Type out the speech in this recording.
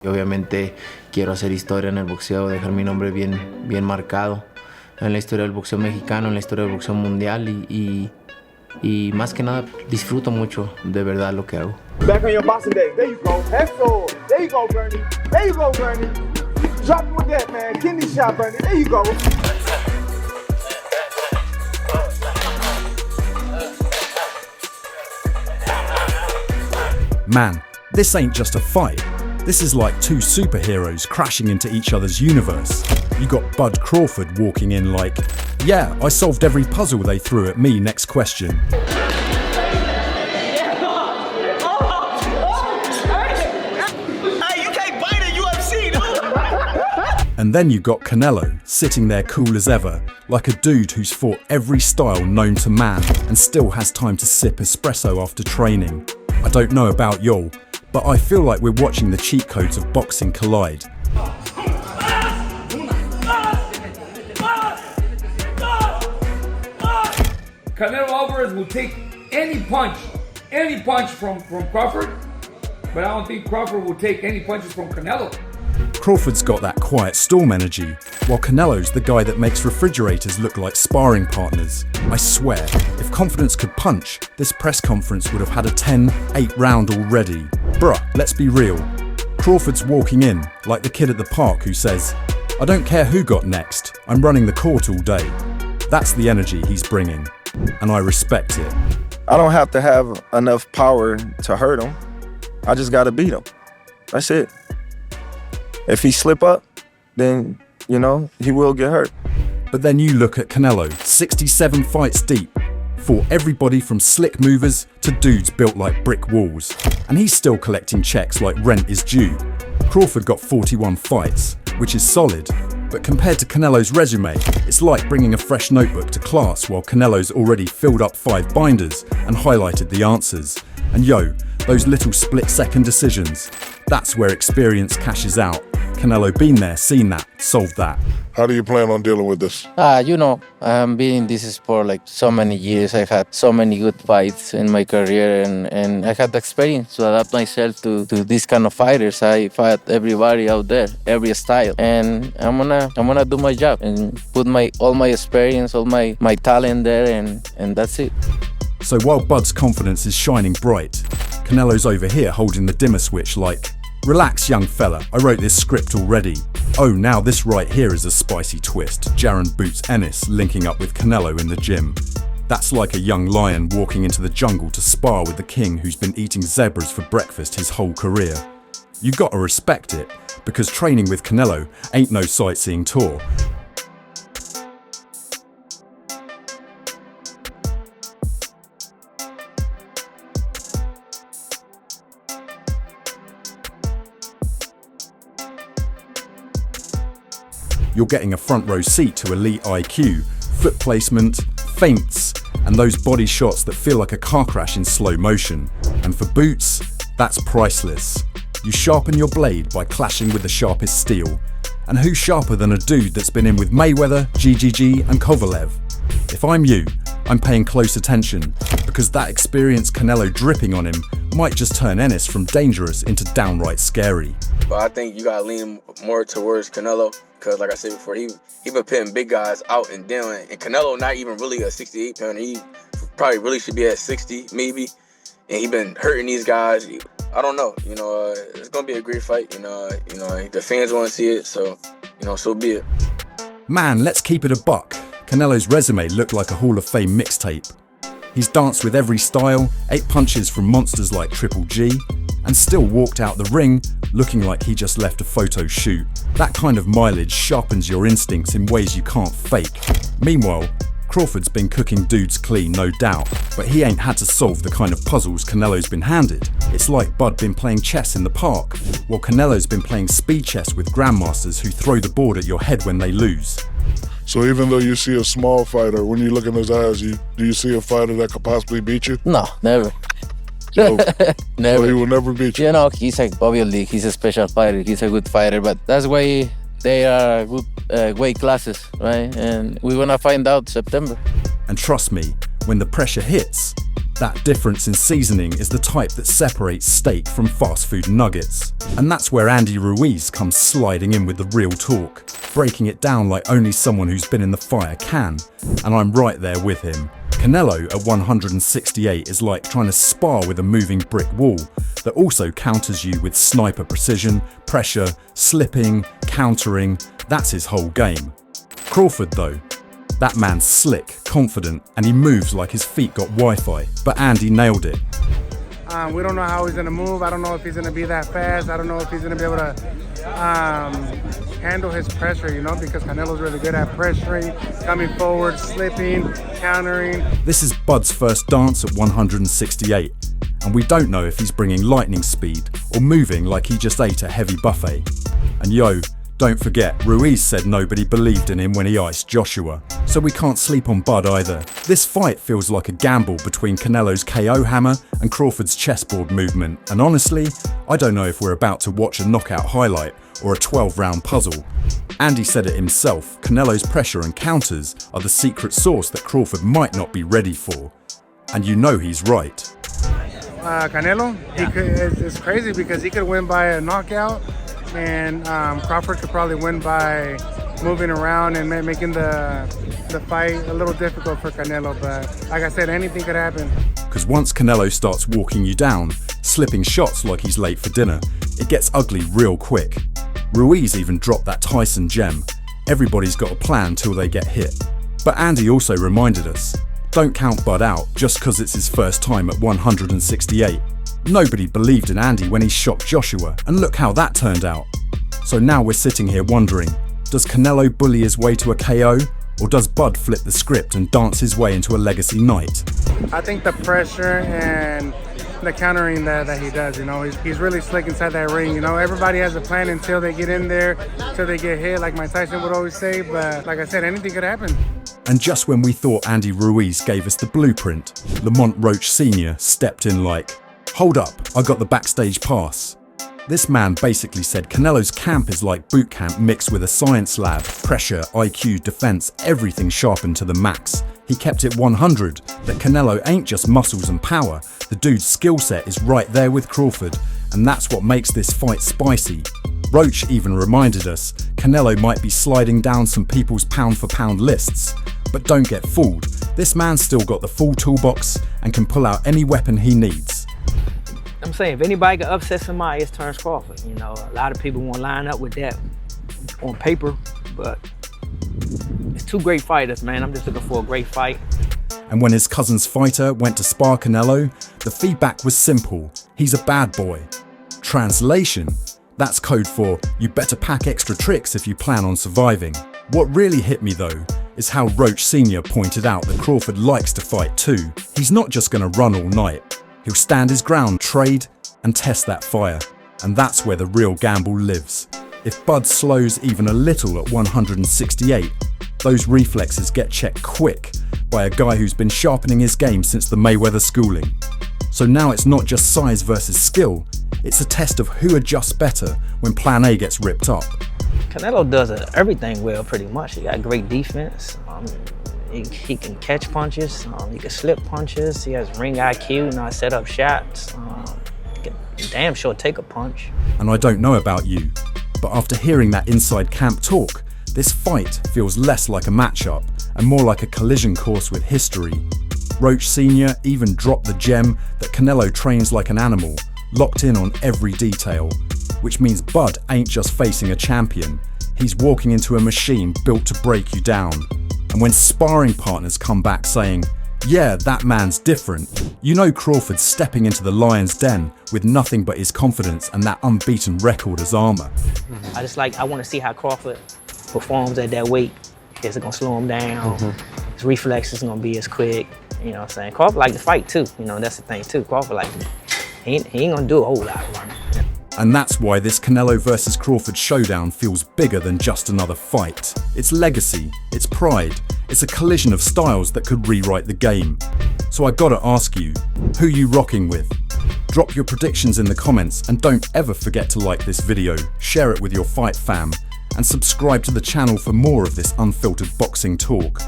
Y obviamente quiero hacer historia en el boxeo, dejar mi nombre bien marcado en la historia del boxeo mexicano, en la historia del boxeo mundial y más que nada disfruto mucho de verdad lo que hago. Back on your boxing day. There you go. Excellent. There you go, Bernie. There you go, Bernie. Drop it with that, man. Kidney shot, Bernie. There you go. Man, this ain't just a fight. This is like two superheroes crashing into each other's universe. You got Bud Crawford walking in like, yeah, I solved every puzzle they threw at me, next question. And then you got Canelo, sitting there cool as ever, like a dude who's fought every style known to man and still has time to sip espresso after training. I don't know about y'all, but I feel like we're watching the cheat codes of boxing collide. Canelo Alvarez will take any punch from Crawford, but I don't think Crawford will take any punches from Canelo. Crawford's got that quiet storm energy, while Canelo's the guy that makes refrigerators look like sparring partners. I swear, if confidence could punch, this press conference would have had a 10-8 round already. Bruh, let's be real. Crawford's walking in, like the kid at the park who says, I don't care who got next, I'm running the court all day. That's the energy he's bringing, and I respect it. I don't have to have enough power to hurt him. I just gotta beat him. That's it. If he slip up, then, he will get hurt. But then you look at Canelo, 67 fights deep, fought everybody from slick movers to dudes built like brick walls. And he's still collecting checks like rent is due. Crawford got 41 fights, which is solid. But compared to Canelo's resume, it's like bringing a fresh notebook to class while Canelo's already filled up 5 binders and highlighted the answers. And yo, those little split-second decisions, that's where experience cashes out. Canelo been there, seen that, solved that. How do you plan on dealing with this? I've been in this sport like so many years. I had so many good fights in my career and I had the experience to adapt myself to these kind of fighters. I fight everybody out there, every style. And I'm gonna do my job and put all my experience, all my talent there and that's it. So while Bud's confidence is shining bright, Canelo's over here holding the dimmer switch like, relax young fella, I wrote this script already. Oh, now this right here is a spicy twist. Jaron boots Ennis linking up with Canelo in the gym. That's like a young lion walking into the jungle to spar with the king who's been eating zebras for breakfast his whole career. You gotta respect it, because training with Canelo ain't no sightseeing tour. You're getting a front row seat to elite IQ, foot placement, feints, and those body shots that feel like a car crash in slow motion. And for boots, that's priceless. You sharpen your blade by clashing with the sharpest steel. And who's sharper than a dude that's been in with Mayweather, GGG, and Kovalev? If I'm you, I'm paying close attention, because that experienced Canelo dripping on him might just turn Ennis from dangerous into downright scary. But I think you gotta lean more towards Canelo, because like I said before, he been putting big guys out and down, and Canelo not even really a 68 pounder. He probably really should be at 60 maybe, and he been hurting these guys. I don't know, it's gonna be a great fight. The fans want to see it, so so be it. Man, let's keep it a buck. Canelo's resume looked like a Hall of Fame mixtape. He's danced with every style, 8 punches from monsters like Triple G, and still walked out the ring looking like he just left a photo shoot. That kind of mileage sharpens your instincts in ways you can't fake. Meanwhile, Crawford's been cooking dudes clean, no doubt, but he ain't had to solve the kind of puzzles Canelo's been handed. It's like Bud been playing chess in the park, while Canelo's been playing speed chess with grandmasters who throw the board at your head when they lose. So even though you see a small fighter, when you look in his eyes, do you see a fighter that could possibly beat you? No, never. So, Never. So he will never beat you? He's obviously he's a special fighter. He's a good fighter, but that's why they are good weight classes, right? And we're gonna find out September. And trust me, when the pressure hits, That difference in seasoning is the type that separates steak from fast food nuggets. And that's where Andy Ruiz comes sliding in with the real talk, breaking it down like only someone who's been in the fire can. And I'm right there with him. Canelo at 168 is like trying to spar with a moving brick wall that also counters you with sniper precision, pressure, slipping, countering. That's his whole game. Crawford though, that man's slick, confident, and he moves like his feet got Wi-Fi, but Andy nailed it. We don't know how he's gonna move. I don't know if he's gonna be that fast. I don't know if he's gonna be able to handle his pressure, you know, because Canelo's really good at pressuring, coming forward, slipping, countering. This is Bud's first dance at 168, and we don't know if he's bringing lightning speed or moving like he just ate a heavy buffet. And yo, don't forget, Ruiz said nobody believed in him when he iced Joshua, so we can't sleep on Bud either. This fight feels like a gamble between Canelo's KO hammer and Crawford's chessboard movement, and honestly, I don't know if we're about to watch a knockout highlight or a 12-round puzzle. Andy said it himself, Canelo's pressure and counters are the secret sauce that Crawford might not be ready for. And you know he's right. Canelo, it's crazy because he could win by a knockout, and Crawford could probably win by moving around and making the fight a little difficult for Canelo. But like I said, anything could happen. Because once Canelo starts walking you down, slipping shots like he's late for dinner, it gets ugly real quick. Ruiz even dropped that Tyson gem. Everybody's got a plan till they get hit. But Andy also reminded us, don't count Bud out just because it's his first time at 168. Nobody believed in Andy when he shocked Joshua, and look how that turned out. So now we're sitting here wondering, does Canelo bully his way to a KO, or does Bud flip the script and dance his way into a legacy night? I think the pressure and the countering that he does, you know, he's really slick inside that ring. You know, everybody has a plan until they get in there, until they get hit, like Mike Tyson would always say. But like I said, anything could happen. And just when we thought Andy Ruiz gave us the blueprint, Lamont Roach Sr. stepped in like, hold up, I got the backstage pass. This man basically said Canelo's camp is like boot camp mixed with a science lab, pressure, IQ, defense, everything sharpened to the max. He kept it 100 that Canelo ain't just muscles and power, the dude's skill set is right there with Crawford, and that's what makes this fight spicy. Roach even reminded us Canelo might be sliding down some people's pound for pound lists, but don't get fooled, this man's still got the full toolbox and can pull out any weapon he needs. I'm saying if anybody can upset somebody, it's Terence Crawford. You know, a lot of people won't line up with that on paper, but it's two great fighters, man. I'm just looking for a great fight. And when his cousin's fighter went to spar Canelo, the feedback was simple. He's a bad boy. Translation, that's code for you better pack extra tricks if you plan on surviving. What really hit me though, is how Roach Sr. pointed out that Crawford likes to fight too. He's not just gonna run all night. He'll stand his ground, trade, and test that fire. And that's where the real gamble lives. If Bud slows even a little at 168, those reflexes get checked quick by a guy who's been sharpening his game since the Mayweather schooling. So now it's not just size versus skill, it's a test of who adjusts better when plan A gets ripped up. Canelo does everything well pretty much. He got great defense. He can catch punches, he can slip punches, he has ring IQ, know how to set up shots, he can damn sure take a punch. And I don't know about you, but after hearing that inside camp talk, this fight feels less like a matchup and more like a collision course with history. Roach Sr. even dropped the gem that Canelo trains like an animal, locked in on every detail, which means Bud ain't just facing a champion, he's walking into a machine built to break you down. And when sparring partners come back saying, yeah, that man's different, you know Crawford's stepping into the lion's den with nothing but his confidence and that unbeaten record as armor. I want to see how Crawford performs at that weight. Is it gonna slow him down? His reflexes gonna be as quick. You know what I'm saying? Crawford like to fight too. You know, that's the thing too. Crawford he ain't gonna do a whole lot of running. And that's why this Canelo versus Crawford showdown feels bigger than just another fight. It's legacy, it's pride, it's a collision of styles that could rewrite the game. So I gotta ask you, who you rocking with? Drop your predictions in the comments and don't ever forget to like this video, share it with your fight fam, and subscribe to the channel for more of this unfiltered boxing talk.